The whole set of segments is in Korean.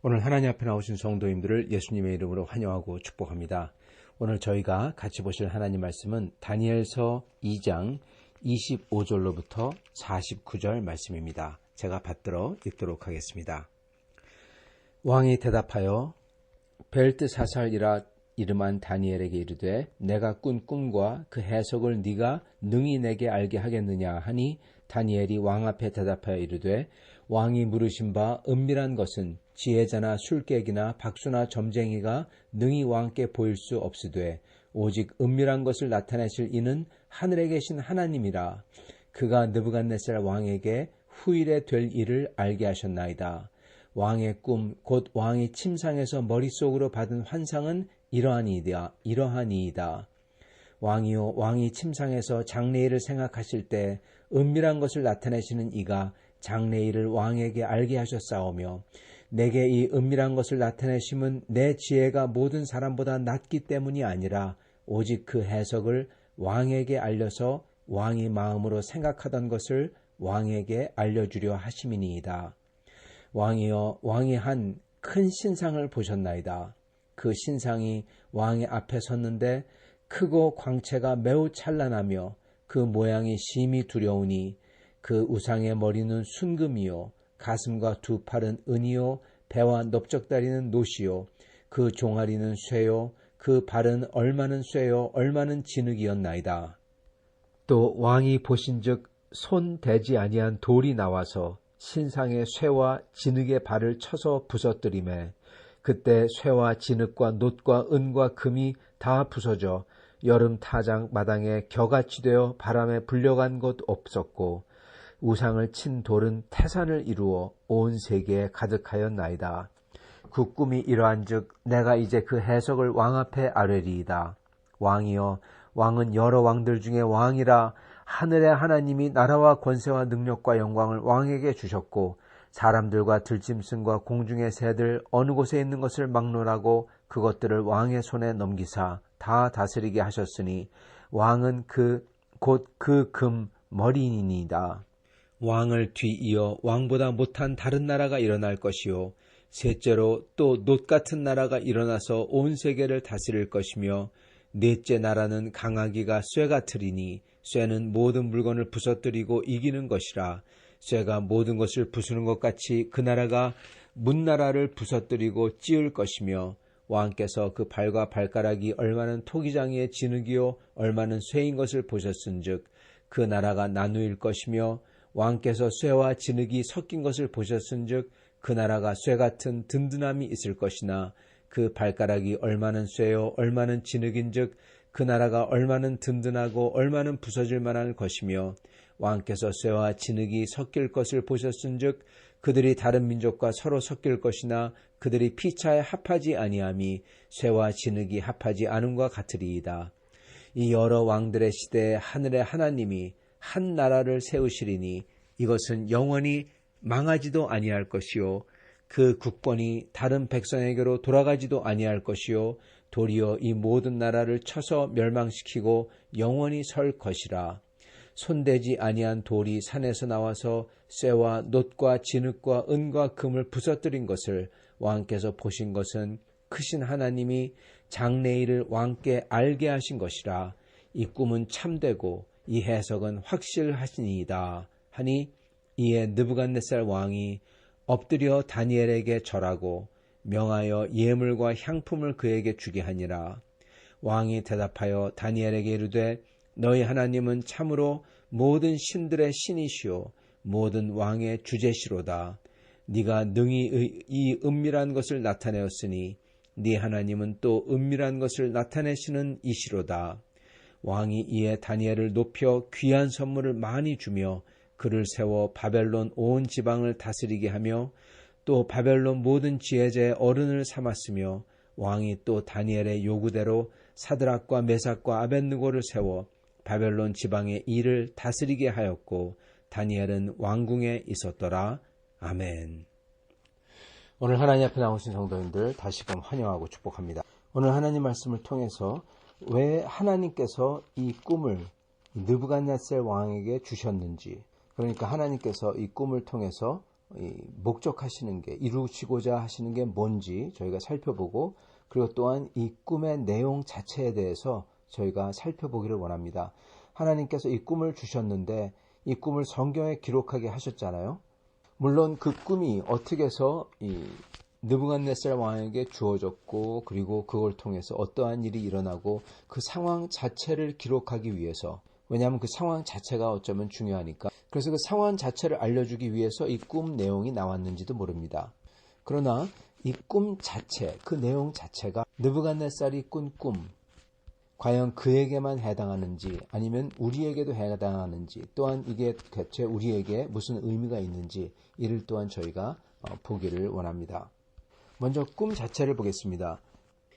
오늘 하나님 앞에 나오신 성도님들을 예수님의 이름으로 환영하고 축복합니다. 오늘 저희가 같이 보실 하나님 말씀은 다니엘서 2장 25절로부터 49절 말씀입니다. 제가 받들어 읽도록 하겠습니다. 왕이 대답하여 벨드사살이라 이름한 다니엘에게 이르되 내가 꾼 꿈과 그 해석을 네가 능히 내게 알게 하겠느냐 하니 다니엘이 왕 앞에 대답하여 이르되 왕이 물으신 바 은밀한 것은 지혜자나 술객이나 박수나 점쟁이가 능히 왕께 보일 수 없으되 오직 은밀한 것을 나타내실 이는 하늘에 계신 하나님이라. 그가 느부갓네살 왕에게 후일에 될 일을 알게 하셨나이다. 왕의 꿈 곧 왕이 침상에서 머릿속으로 받은 환상은 이러하니이다. 왕이요 왕이 침상에서 장래일을 생각하실 때 은밀한 것을 나타내시는 이가 장래일을 왕에게 알게 하셨사오며 내게 이 은밀한 것을 나타내심은 내 지혜가 모든 사람보다 낮기 때문이 아니라 오직 그 해석을 왕에게 알려서 왕이 마음으로 생각하던 것을 왕에게 알려주려 하심이니이다. 왕이여 왕이 한 큰 신상을 보셨나이다. 그 신상이 왕의 앞에 섰는데 크고 광채가 매우 찬란하며 그 모양이 심히 두려우니 그 우상의 머리는 순금이요 가슴과 두 팔은 은이요 배와 넓적다리는 노시요 그 종아리는 쇠요 그 발은 얼마는 쇠요 얼마는 진흙이었나이다. 또 왕이 보신즉 손 대지 아니한 돌이 나와서 신상의 쇠와 진흙의 발을 쳐서 부서뜨리매 그때 쇠와 진흙과 놋과 은과 금이 다 부서져 여름 타장 마당에 겨같이 되어 바람에 불려간 것 없었고 우상을 친 돌은 태산을 이루어 온 세계에 가득하였나이다. 그 꿈이 이러한즉 내가 이제 그 해석을 왕 앞에 아뢰리이다. 왕이여 왕은 여러 왕들 중에 왕이라. 하늘의 하나님이 나라와 권세와 능력과 영광을 왕에게 주셨고 사람들과 들짐승과 공중의 새들 어느 곳에 있는 것을 막론하고 그것들을 왕의 손에 넘기사 다 다스리게 하셨으니 왕은 곧 그 금 머리이니이다. 왕을 뒤이어 왕보다 못한 다른 나라가 일어날 것이요 셋째로 또 놋 같은 나라가 일어나서 온 세계를 다스릴 것이며 넷째 나라는 강하기가 쇠 같으리니 쇠는 모든 물건을 부서뜨리고 이기는 것이라. 쇠가 모든 것을 부수는 것 같이 그 나라가 문나라를 부서뜨리고 찌을 것이며 왕께서 그 발과 발가락이 얼마는 토기장이의 진흙이요 얼마는 쇠인 것을 보셨은즉 그 나라가 나누일 것이며 왕께서 쇠와 진흙이 섞인 것을 보셨은즉 그 나라가 쇠 같은 든든함이 있을 것이나 그 발가락이 얼마는 쇠요 얼마는 진흙인즉 그 나라가 얼마는 든든하고 얼마는 부서질 만한 것이며 왕께서 쇠와 진흙이 섞일 것을 보셨은즉 그들이 다른 민족과 서로 섞일 것이나 그들이 피차에 합하지 아니함이 쇠와 진흙이 합하지 않음과 같으리이다. 이 여러 왕들의 시대에 하늘의 하나님이 한 나라를 세우시리니 이것은 영원히 망하지도 아니할 것이요 그 국권이 다른 백성에게로 돌아가지도 아니할 것이요 도리어 이 모든 나라를 쳐서 멸망시키고 영원히 설 것이라. 손대지 아니한 돌이 산에서 나와서 쇠와 놋과 진흙과 은과 금을 부서뜨린 것을 왕께서 보신 것은 크신 하나님이 장래일을 왕께 알게 하신 것이라. 이 꿈은 참되고 이 해석은 확실하시니이다 하니 이에 느부갓네살 왕이 엎드려 다니엘에게 절하고 명하여 예물과 향품을 그에게 주게 하니라. 왕이 대답하여 다니엘에게 이르되 너희 하나님은 참으로 모든 신들의 신이시오 모든 왕의 주제시로다. 네가 능히 이 은밀한 것을 나타내었으니 네 하나님은 또 은밀한 것을 나타내시는 이시로다. 왕이 이에 다니엘을 높여 귀한 선물을 많이 주며 그를 세워 바벨론 온 지방을 다스리게 하며 또 바벨론 모든 지혜자의 어른을 삼았으며 왕이 또 다니엘의 요구대로 사드락과 메삭과 아벳느고를 세워 바벨론 지방의 일을 다스리게 하였고 다니엘은 왕궁에 있었더라. 아멘. 오늘 하나님 앞에 나오신 성도님들 다시금 환영하고 축복합니다. 오늘 하나님 말씀을 통해서 왜 하나님께서 이 꿈을 느부갓네살 왕에게 주셨는지, 그러니까 하나님께서 이 꿈을 통해서 목적하시는 게, 이루시고자 하시는 게 뭔지 저희가 살펴보고, 그리고 또한 이 꿈의 내용 자체에 대해서 저희가 살펴보기를 원합니다. 하나님께서 이 꿈을 주셨는데 이 꿈을 성경에 기록하게 하셨잖아요. 물론 그 꿈이 어떻게 해서 이 느부갓네살 왕에게 주어졌고, 그리고 그걸 통해서 어떠한 일이 일어나고, 그 상황 자체를 기록하기 위해서, 왜냐하면 그 상황 자체가 어쩌면 중요하니까, 그래서 그 상황 자체를 알려주기 위해서 이 꿈 내용이 나왔는지도 모릅니다. 그러나 이 꿈 자체, 그 내용 자체가 느부갓네살이 꾼 꿈, 과연 그에게만 해당하는지 아니면 우리에게도 해당하는지, 또한 이게 대체 우리에게 무슨 의미가 있는지, 이를 또한 저희가 보기를 원합니다. 먼저 꿈 자체를 보겠습니다.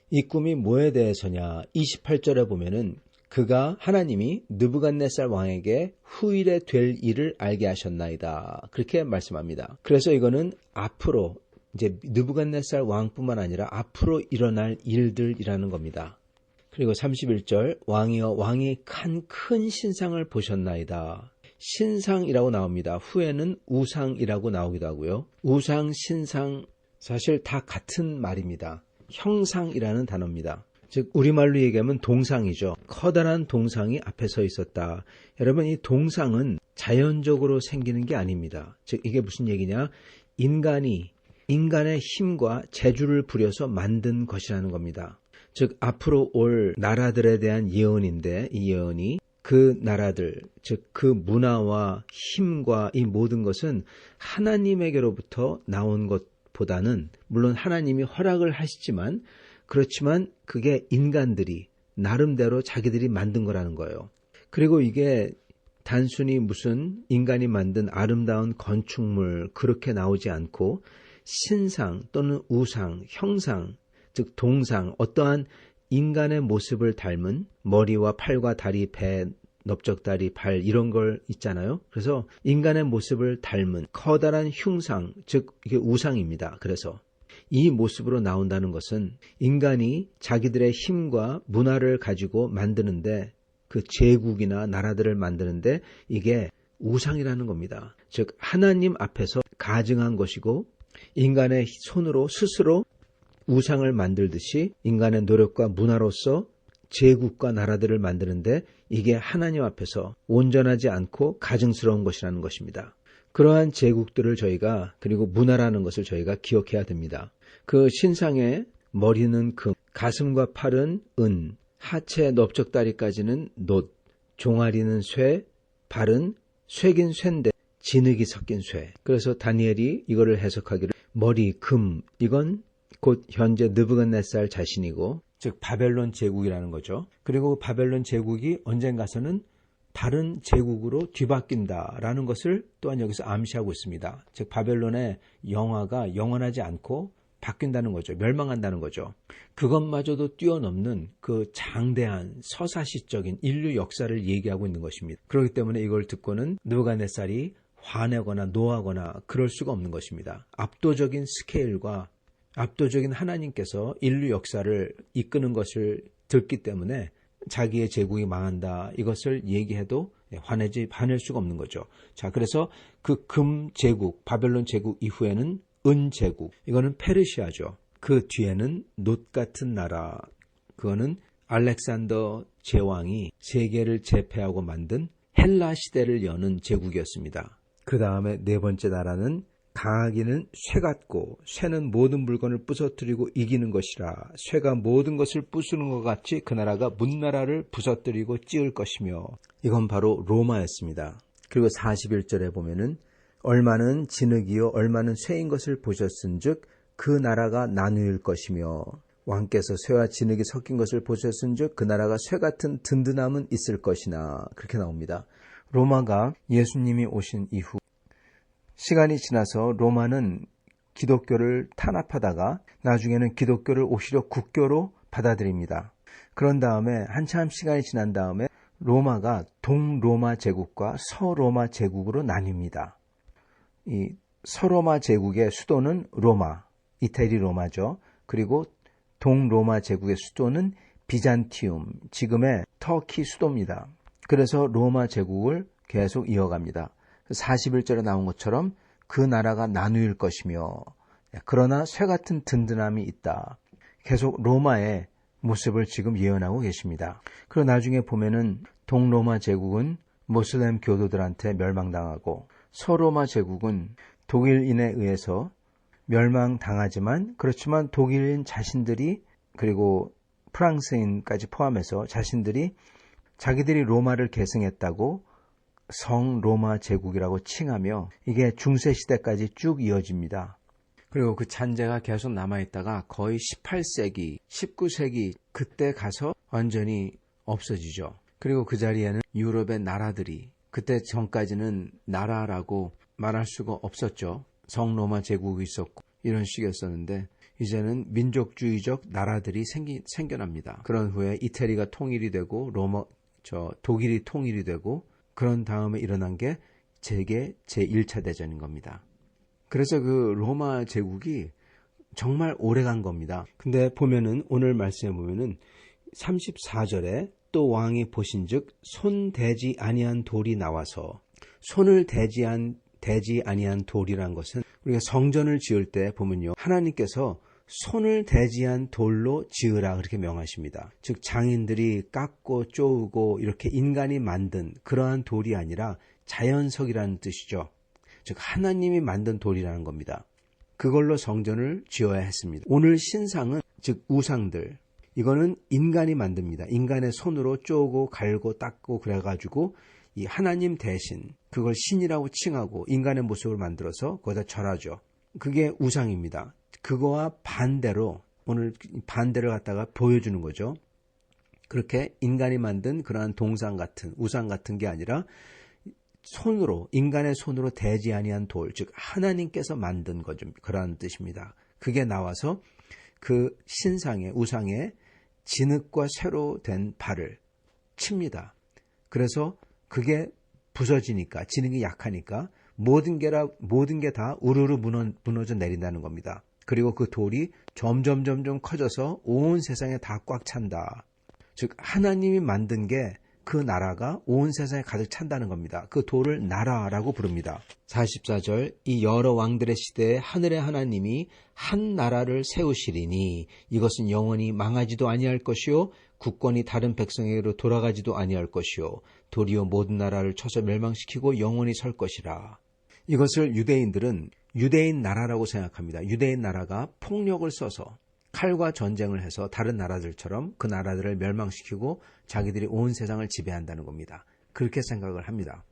이 꿈이 뭐에 대해서냐? 28절에 보면은 그가 하나님이 느부갓네살 왕에게 후일에 될 일을 알게 하셨나이다, 그렇게 말씀합니다. 그래서 이거는 앞으로 이제 느부갓네살 왕뿐만 아니라 앞으로 일어날 일들이라는 겁니다. 그리고 31절, 왕이여 왕이 큰 신상을 보셨나이다. 신상이라고 나옵니다. 후에는 우상이라고 나오기도 하고요. 우상, 신상, 사실 다 같은 말입니다. 형상이라는 단어입니다. 즉 우리말로 얘기하면 동상이죠. 커다란 동상이 앞에 서 있었다. 여러분, 이 동상은 자연적으로 생기는 게 아닙니다. 즉 이게 무슨 얘기냐? 인간의 힘과 재주를 부려서 만든 것이라는 겁니다. 즉 앞으로 올 나라들에 대한 예언인데, 이 예언이 그 나라들, 즉 그 문화와 힘과 이 모든 것은 하나님에게로부터 나온 것보다는, 물론 하나님이 허락을 하시지만, 그렇지만 그게 인간들이 나름대로 자기들이 만든 거라는 거예요. 그리고 이게 단순히 무슨 인간이 만든 아름다운 건축물, 그렇게 나오지 않고 신상 또는 우상, 형상, 즉 동상, 어떠한 인간의 모습을 닮은 머리와 팔과 다리, 배, 넓적다리, 발, 이런 걸 있잖아요. 그래서 인간의 모습을 닮은 커다란 흉상, 즉 이게 우상입니다. 그래서 이 모습으로 나온다는 것은 인간이 자기들의 힘과 문화를 가지고 만드는데, 그 제국이나 나라들을 만드는데 이게 우상이라는 겁니다. 즉 하나님 앞에서 가증한 것이고, 인간의 손으로 스스로 우상을 만들듯이 인간의 노력과 문화로서 제국과 나라들을 만드는데, 이게 하나님 앞에서 온전하지 않고 가증스러운 것이라는 것입니다. 그러한 제국들을 저희가, 그리고 문화라는 것을 저희가 기억해야 됩니다. 그 신상의 머리는 금, 가슴과 팔은 은, 하체 넓적다리까지는 놋, 종아리는 쇠, 발은 쇠긴 쇠인데 진흙이 섞인 쇠. 그래서 다니엘이 이거를 해석하기를 머리 금, 이건 곧 현재 느부갓네살 자신이고, 즉 바벨론 제국이라는 거죠. 그리고 바벨론 제국이 언젠가서는 다른 제국으로 뒤바뀐다라는 것을 또한 여기서 암시하고 있습니다. 즉 바벨론의 영화가 영원하지 않고 바뀐다는 거죠. 멸망한다는 거죠. 그것마저도 뛰어넘는 그 장대한 서사시적인 인류 역사를 얘기하고 있는 것입니다. 그렇기 때문에 이걸 듣고는 느부갓네살이 화내거나 노하거나 그럴 수가 없는 것입니다. 압도적인 스케일과 압도적인 하나님께서 인류 역사를 이끄는 것을 듣기 때문에 자기의 제국이 망한다, 이것을 얘기해도 화낼 수가 없는 거죠. 자, 그래서 그 금 제국, 바벨론 제국 이후에는 은 제국, 이거는 페르시아죠. 그 뒤에는 놋 같은 나라, 그거는 알렉산더 제왕이 세계를 제패하고 만든 헬라 시대를 여는 제국이었습니다. 그 다음에 네 번째 나라는 강하기는 쇠 같고, 쇠는 모든 물건을 부서뜨리고 이기는 것이라, 쇠가 모든 것을 부수는 것 같이 그 나라가 문나라를 부서뜨리고 찌을 것이며, 이건 바로 로마였습니다. 그리고 41절에 보면은 얼마는 진흙이요 얼마는 쇠인 것을 보셨은즉 그 나라가 나누일 것이며, 왕께서 쇠와 진흙이 섞인 것을 보셨은즉 그 나라가 쇠 같은 든든함은 있을 것이나, 그렇게 나옵니다. 로마가 예수님이 오신 이후 시간이 지나서 로마는 기독교를 탄압하다가 나중에는 기독교를 오히려 국교로 받아들입니다. 그런 다음에 한참 시간이 지난 다음에 로마가 동로마 제국과 서로마 제국으로 나뉩니다. 이 서로마 제국의 수도는 로마, 이태리 로마죠. 그리고 동로마 제국의 수도는 비잔티움, 지금의 터키 수도입니다. 그래서 로마 제국을 계속 이어갑니다. 41절에 나온 것처럼 그 나라가 나누일 것이며 그러나 쇠 같은 든든함이 있다. 계속 로마의 모습을 지금 예언하고 계십니다. 그리고 나중에 보면은 동로마 제국은 모슬렘 교도들한테 멸망당하고 서로마 제국은 독일인에 의해서 멸망당하지만 그렇지만 독일인 자신들이 그리고 프랑스인까지 포함해서 자신들이 자기들이 로마를 계승했다고 성로마 제국이라고 칭하며 이게 중세시대까지 쭉 이어집니다. 그리고 그 잔재가 계속 남아있다가 거의 18세기, 19세기 그때 가서 완전히 없어지죠. 그리고 그 자리에는 유럽의 나라들이 그때 전까지는 나라라고 말할 수가 없었죠. 성로마 제국이 있었고 이런 식이었었는데 이제는 민족주의적 나라들이 생겨납니다. 그런 후에 이태리가 통일이 되고 독일이 통일이 되고 그런 다음에 일어난 게 세계 제1차 대전인 겁니다. 그래서 그 로마 제국이 정말 오래간 겁니다. 근데 보면은 오늘 말씀에 보면은 34절에 또 왕이 보신즉 손 대지 아니한 돌이 나와서 손을 대지 아니한 돌이란 것은 우리가 성전을 지을 때 보면요. 하나님께서 손을 대지한 돌로 지으라 그렇게 명하십니다. 즉 장인들이 깎고 쪼우고 이렇게 인간이 만든 그러한 돌이 아니라 자연석이라는 뜻이죠. 즉 하나님이 만든 돌이라는 겁니다. 그걸로 성전을 지어야 했습니다. 오늘 신상은 즉 우상들 이거는 인간이 만듭니다. 인간의 손으로 쪼고 갈고 닦고 그래가지고 이 하나님 대신 그걸 신이라고 칭하고 인간의 모습을 만들어서 거기다 절하죠. 그게 우상입니다. 그거와 반대로 오늘 반대를 갖다가 보여주는 거죠. 그렇게 인간이 만든 그러한 동상 같은 우상 같은 게 아니라 손으로 인간의 손으로 대지 아니한 돌, 즉 하나님께서 만든 거죠. 그러한 뜻입니다. 그게 나와서 그 신상의 우상의 진흙과 쇠로 된 발을 칩니다. 그래서 그게 부서지니까 진흙이 약하니까 모든 게 다 우르르 무너져 내린다는 겁니다. 그리고 그 돌이 점점 커져서 온 세상에 다 꽉 찬다. 즉 하나님이 만든 게 그 나라가 온 세상에 가득 찬다는 겁니다. 그 돌을 나라라고 부릅니다. 44절 이 여러 왕들의 시대에 하늘의 하나님이 한 나라를 세우시리니 이것은 영원히 망하지도 아니할 것이요 국권이 다른 백성에게로 돌아가지도 아니할 것이요 도리어 모든 나라를 쳐서 멸망시키고 영원히 설 것이라. 이것을 유대인들은 유대인 나라라고 생각합니다. 유대인 나라가 폭력을 써서 칼과 전쟁을 해서 다른 나라들처럼 그 나라들을 멸망시키고 자기들이 온 세상을 지배한다는 겁니다. 그렇게 생각을 합니다.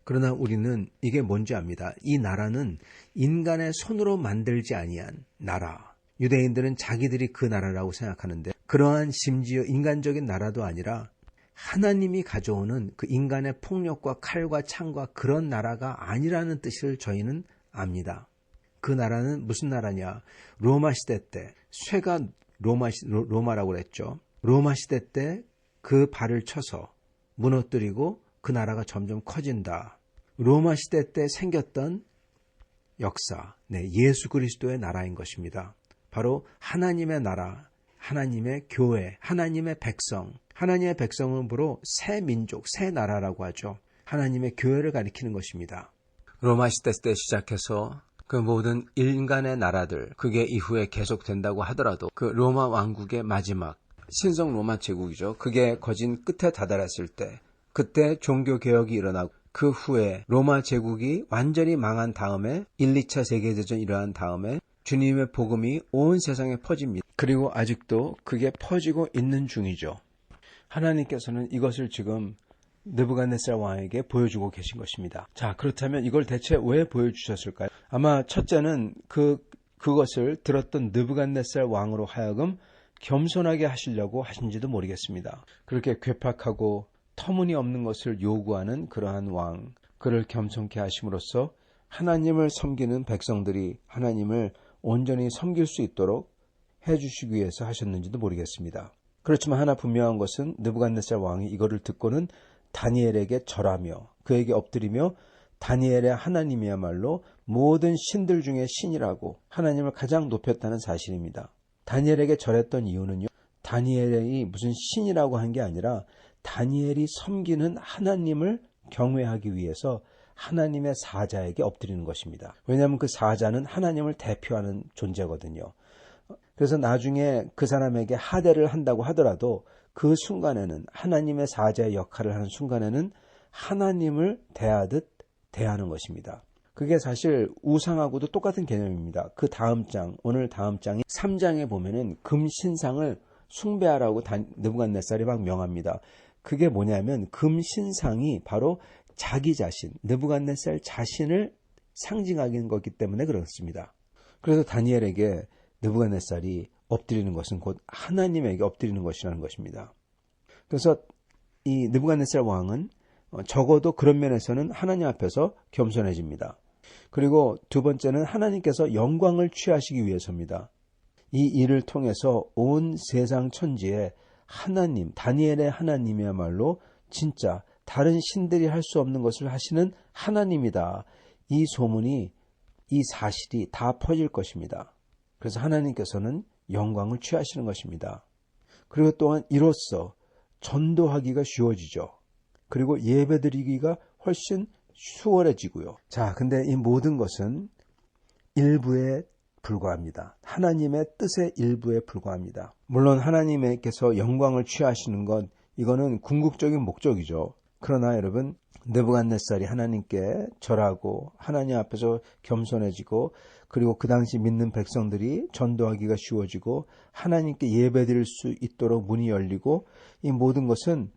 그러나 우리는 이게 뭔지 압니다. 이 나라는 인간의 손으로 만들지 아니한 나라. 유대인들은 자기들이 그 나라라고 생각하는데 그러한 심지어 인간적인 나라도 아니라 하나님이 가져오는 그 인간의 폭력과 칼과 창과 그런 나라가 아니라는 뜻을 저희는 압니다. 그 나라는 무슨 나라냐? 로마 시대 때 쇠가 로마라고 그랬죠. 로마 시대 때 그 발을 쳐서 무너뜨리고 그 나라가 점점 커진다. 로마 시대 때 생겼던 역사, 예수 그리스도의 나라인 것입니다. 바로 하나님의 나라, 하나님의 교회, 하나님의 백성. 하나님의 백성은 바로 새 민족, 새 나라라고 하죠. 하나님의 교회를 가리키는 것입니다. 로마 시대 때 시작해서 그 모든 인간의 나라들, 그게 이후에 계속된다고 하더라도 그 로마 왕국의 마지막 신성 로마 제국이죠. 그게 거진 끝에 다다랐을 때 그때 종교개혁이 일어나고 그 후에 로마 제국이 완전히 망한 다음에 1, 2차 세계대전이 일어난 다음에 주님의 복음이 온 세상에 퍼집니다. 그리고 아직도 그게 퍼지고 있는 중이죠. 하나님께서는 이것을 지금 느부갓네살 왕에게 보여주고 계신 것입니다. 자, 그렇다면 이걸 대체 왜 보여주셨을까요? 아마 첫째는 그것을 들었던 느부갓네살 왕으로 하여금 겸손하게 하시려고 하신지도 모르겠습니다. 그렇게 괴팍하고 터무니없는 것을 요구하는 그러한 왕, 그를 겸손케 하심으로써 하나님을 섬기는 백성들이 하나님을 온전히 섬길 수 있도록 해주시기 위해서 하셨는지도 모르겠습니다. 그렇지만 하나 분명한 것은 느부갓네살 왕이 이거를 듣고는 다니엘에게 절하며 그에게 엎드리며 다니엘의 하나님이야말로 모든 신들 중에 신이라고 하나님을 가장 높였다는 사실입니다. 다니엘에게 절했던 이유는요. 다니엘이 무슨 신이라고 한 게 아니라 다니엘이 섬기는 하나님을 경외하기 위해서 하나님의 사자에게 엎드리는 것입니다. 왜냐하면 그 사자는 하나님을 대표하는 존재거든요. 그래서 나중에 그 사람에게 하대를 한다고 하더라도 그 순간에는 하나님의 사자의 역할을 하는 순간에는 하나님을 대하듯 대하는 것입니다. 그게 사실 우상하고도 똑같은 개념입니다. 그 다음 장, 오늘 다음 장이 3장에 보면은 금신상을 숭배하라고 느부갓네살이 막 명합니다. 그게 뭐냐면 금신상이 바로 자기 자신, 느부갓네살 자신을 상징하는 거기 때문에 그렇습니다. 그래서 다니엘에게 느부갓네살이 엎드리는 것은 곧 하나님에게 엎드리는 것이라는 것입니다. 그래서 이 느부갓네살 왕은 적어도 그런 면에서는 하나님 앞에서 겸손해집니다. 그리고 두 번째는 하나님께서 영광을 취하시기 위해서입니다. 이 일을 통해서 온 세상 천지에 하나님, 다니엘의 하나님이야말로 진짜 다른 신들이 할 수 없는 것을 하시는 하나님이다. 이 소문이, 이 사실이 다 퍼질 것입니다. 그래서 하나님께서는 영광을 취하시는 것입니다. 그리고 또한 이로써 전도하기가 쉬워지죠. 그리고 예배드리기가 훨씬 수월해지고요. 자, 근데 이 모든 것은 일부에 불과합니다. 하나님의 뜻의 일부에 불과합니다. 물론 하나님께서 영광을 취하시는 것, 이거는 궁극적인 목적이죠. 그러나 여러분, 느부갓네살이 하나님께 절하고 하나님 앞에서 겸손해지고 그리고 그 당시 믿는 백성들이 전도하기가 쉬워지고 하나님께 예배드릴 수 있도록 문이 열리고 이 모든 것은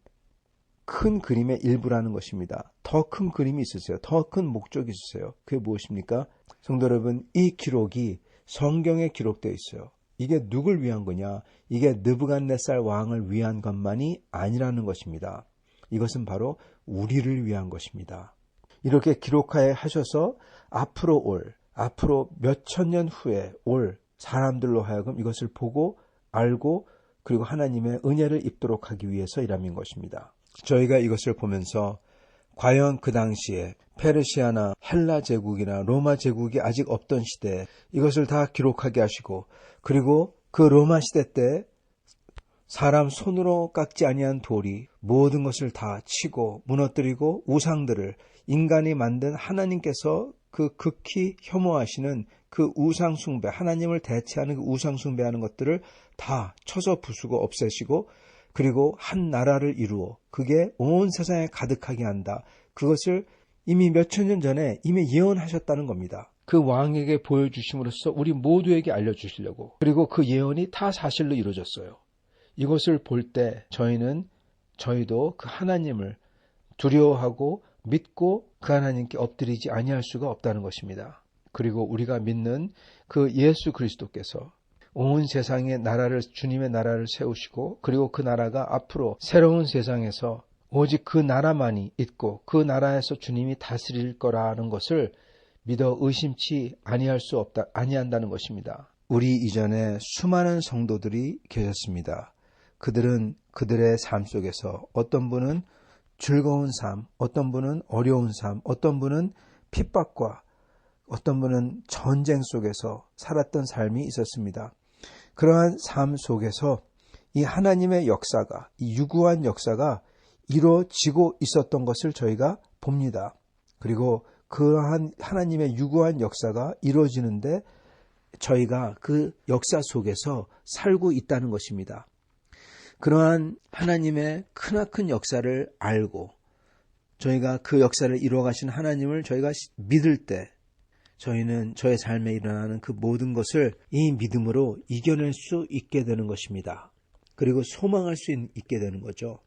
큰 그림의 일부라는 것입니다. 더 큰 그림이 있으세요. 더 큰 목적이 있으세요. 그게 무엇입니까? 성도 여러분, 이 기록이 성경에 기록되어 있어요. 이게 누굴 위한 거냐? 이게 느부갓네살 왕을 위한 것만이 아니라는 것입니다. 이것은 바로 우리를 위한 것입니다. 이렇게 기록하여 하셔서 앞으로 몇천 년 후에 올 사람들로 하여금 이것을 보고 알고 그리고 하나님의 은혜를 입도록 하기 위해서 일함인 것입니다. 저희가 이것을 보면서 과연 그 당시에 페르시아나 헬라 제국이나 로마 제국이 아직 없던 시대에 이것을 다 기록하게 하시고 그리고 그 로마 시대 때 사람 손으로 깎지 아니한 돌이 모든 것을 다 치고 무너뜨리고 우상들을 인간이 만든 하나님께서 그 극히 혐오하시는 그 우상 숭배, 하나님을 대체하는 그 우상 숭배하는 것들을 다 쳐서 부수고 없애시고 그리고 한 나라를 이루어 그게 온 세상에 가득하게 한다. 그것을 이미 몇천 년 전에 이미 예언하셨다는 겁니다. 그 왕에게 보여주심으로써 우리 모두에게 알려주시려고. 그리고 그 예언이 다 사실로 이루어졌어요. 이것을 볼 때 저희도 그 하나님을 두려워하고 믿고 그 하나님께 엎드리지 아니할 수가 없다는 것입니다. 그리고 우리가 믿는 그 예수 그리스도께서 온 세상의 나라를 주님의 나라를 세우시고 그리고 그 나라가 앞으로 새로운 세상에서 오직 그 나라만이 있고 그 나라에서 주님이 다스릴 거라는 것을 믿어 의심치 아니한다는 것입니다. 우리 이전에 수많은 성도들이 계셨습니다. 그들은 그들의 삶 속에서 어떤 분은 즐거운 삶, 어떤 분은 어려운 삶, 어떤 분은 핍박과 어떤 분은 전쟁 속에서 살았던 삶이 있었습니다. 그러한 삶 속에서 이 하나님의 역사가, 이 유구한 역사가 이루어지고 있었던 것을 저희가 봅니다. 그리고 그러한 하나님의 유구한 역사가 이루어지는데 저희가 그 역사 속에서 살고 있다는 것입니다. 그러한 하나님의 크나큰 역사를 알고 저희가 그 역사를 이루어가신 하나님을 저희가 믿을 때 저희는 저의 삶에 일어나는 그 모든 것을 이 믿음으로 이겨낼 수 있게 되는 것입니다. 그리고 소망할 수 있게 되는 거죠.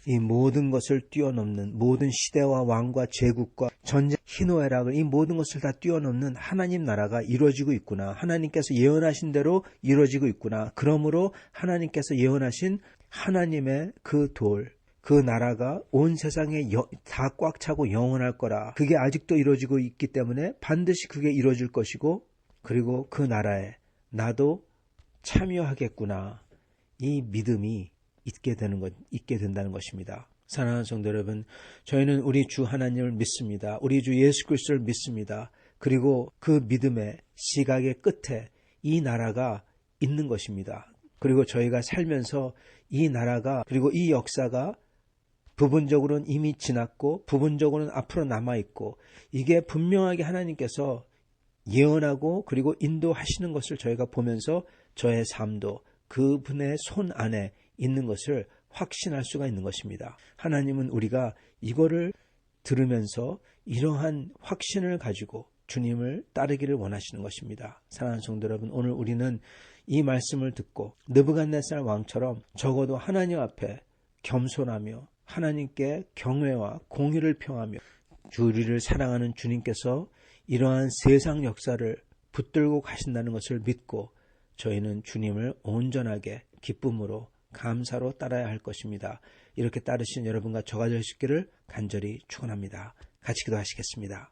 이 모든 것을 뛰어넘는 모든 시대와 왕과 제국과 전쟁, 희노애락을 이 모든 것을 다 뛰어넘는 하나님 나라가 이루어지고 있구나. 하나님께서 예언하신 대로 이루어지고 있구나. 그러므로 하나님께서 예언하신 하나님의 그 돌, 그 나라가 온 세상에 다 꽉 차고 영원할 거라. 그게 아직도 이루어지고 있기 때문에 반드시 그게 이루어질 것이고 그리고 그 나라에 나도 참여하겠구나. 이 믿음이 있게 된다는 것입니다. 사랑하는 성도 여러분, 저희는 우리 주 하나님을 믿습니다. 우리 주 예수 그리스도를 믿습니다. 그리고 그 믿음의 시각의 끝에 이 나라가 있는 것입니다. 그리고 저희가 살면서 이 나라가 그리고 이 역사가 부분적으로는 이미 지났고 부분적으로는 앞으로 남아있고, 이게 분명하게 하나님께서 예언하고 그리고 인도하시는 것을 저희가 보면서 저의 삶도 그분의 손 안에 있는 것을 확신할 수가 있는 것입니다. 하나님은 우리가 이거를 들으면서 이러한 확신을 가지고 주님을 따르기를 원하시는 것입니다. 사랑하는 성도 여러분, 오늘 우리는 이 말씀을 듣고 느부갓네살 왕처럼 적어도 하나님 앞에 겸손하며 하나님께 경외와 공의를 표하며 우리를 사랑하는 주님께서 이러한 세상 역사를 붙들고 가신다는 것을 믿고 저희는 주님을 온전하게 기쁨으로 감사로 따라야 할 것입니다. 이렇게 따르신 여러분과 저가 되시기를 간절히 축원합니다. 같이 기도하시겠습니다.